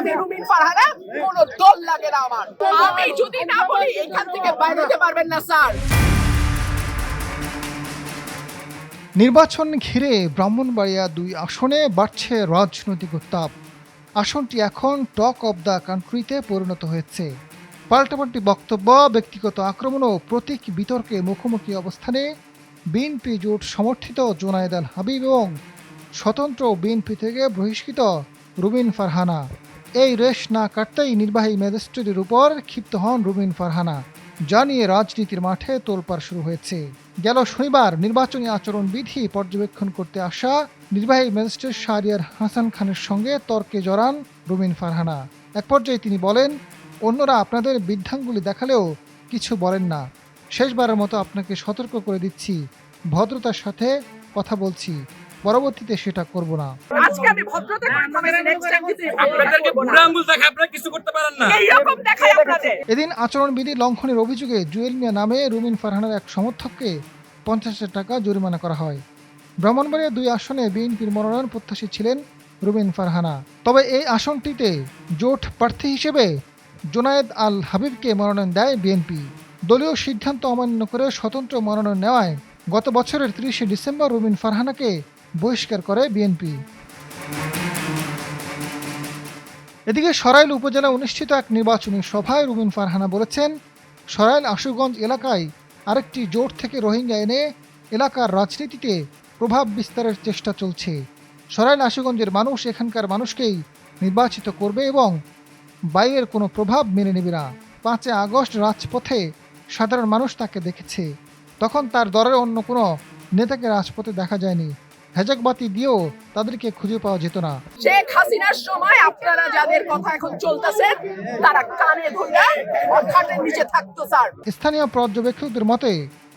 আমি রুমিন ফারহানা, কোনো দল লাগে না আমার। আমি যদি না বলি এখান থেকে বাইরে যেতে পারবেন না স্যার। নির্বাচন ঘিরে ব্রাহ্মণবাড়িয়া ২ আসনে বাড়ছে রাজনৈতিক উত্তাপ। আসনটি এখন টক অব দ্য কান্ট্রিতে পরিণত হয়েছে। পাল্টাপাল্টি বক্তব্য, ব্যক্তিগত আক্রমণ ও প্রতীক বিতর্কে মুখোমুখি অবস্থানে বিএনপি জোট সমর্থিত জোনায়েদ আল হাবিব এবং স্বতন্ত্র বিএনপি থেকে বহিষ্কৃত রুমিন ফারহানা। এই রেশ না কাটতেই নির্বাহী ম্যাজিস্ট্রেটের উপর ক্ষিপ্ত হন রুমিন ফারহানা, যা নিয়ে রাজনীতির মাঠে তোলপাড় শুরু হয়েছে। গেল শনিবার নির্বাচনী আচরণবিধি পর্যবেক্ষণ করতে আসা নির্বাহী ম্যাজিস্ট্রেট শাহরিয়ার হাসান খানের সঙ্গে তর্কে জড়ান রুমিন ফারহানা। এক পর্যায়ে তিনি বলেন, অন্যরা আপনাদের বৃদ্ধাঙ্গুলি দেখালেও কিছু বলেন না। শেষবারের মতো আপনাকে সতর্ক করে দিচ্ছি, ভদ্রতার সাথে কথা বলছি, পরবর্তীতে সেটা করব না। আজকে আমি ভদ্রতা করে থামাইছি, নেক্সট টাইম কিন্তু আপনাদেরকে বুড়া আঙ্গুল দেখে আপনারা কিছু করতে পারেন না। এইরকম দেখাই আপনাদের। এদিন আচরণবিধি লঙ্ঘনের অভিযোগে জুয়েল মিয়া নামে রুমিন ফারহানার এক সমর্থককে ৫০,০০০ টাকা জরিমানা করা হয়। ব্রাহ্মণবাড়িয়া ২ আসনে বিএনপির মনোনয়ন প্রত্যাশী ছিলেন রুমিন ফারহানা। তবে এই আসনটিতে জোট প্রার্থী হিসেবে জোনায়েদ আল হাবিবকে মনোনয়ন দেয় বিএনপি। দলীয় সিদ্ধান্ত অমান্য করে স্বতন্ত্র মনোনয়ন নেওয়ায় গত বছরের ৩০শে ডিসেম্বর রুমিন ফারহানাকে বহিষ্কার করে বিএনপি। এদিকে সরাইল উপজেলা অনুষ্ঠিত এক নির্বাচনী সভায় রুমিন ফারহানা বলেছেন, সরাইল আশুগঞ্জ এলাকায় আরেকটি জোট থেকে রোহিঙ্গা এনে এলাকার রাজনীতিতে প্রভাব বিস্তারের চেষ্টা চলছে। সরাইল আশুগঞ্জের মানুষ এখানকার মানুষকেই নির্বাচিত করবে এবং বাইরের কোনো প্রভাব মেনে নেবে না। ৫ আগস্ট রাজপথে সাধারণ মানুষ তাকে দেখেছে, তখন তার দলের অন্য কোনো নেতাকে রাজপথে দেখা যায়নি। হেজাকবাতি দিয়েও তাদেরকে খুঁজে পাওয়া যেত না। শেখ হাসিনার সময় আপনারা যাদের কথা এখন চলতেছে তারা কানে ধরে খাটের নিচে থাকতো স্যার। স্থানীয় পর্যবেক্ষকদের মতে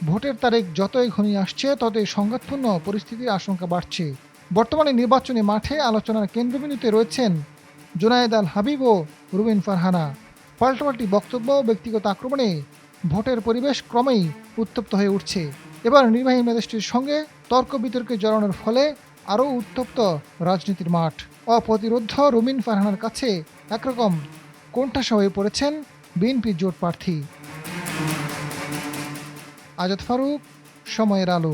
ভোটের তারিখ যতই ঘনিয়ে আসছে ততই সংঘাতপূর্ণ পরিস্থিতির আশঙ্কা বাড়ছে। বর্তমানে নির্বাচনী মাঠে আলোচনার কেন্দ্রবিন্দুতে রয়েছেন জোনায়েদ আল হাবিব ও রুমিন ফারহানা। পাল্টাপাল্টি বক্তব্য, ব্যক্তিগত আক্রমণে ভোটের পরিবেশ ক্রমেই উত্তপ্ত হয়ে উঠছে। এবার নির্বাহী ম্যাজিস্ট্রেটের সঙ্গে তর্ক বিতর্কে জড়ানোর ফলে আরও উত্তপ্ত রাজনীতির মাঠ। অপ্রতিরোধ্য রুমিন ফারহানার কাছে একরকম কোণঠাসা হয়ে পড়েছেন বিএনপি জোট প্রার্থী। আজাদ ফারুক, সময়ের আলো।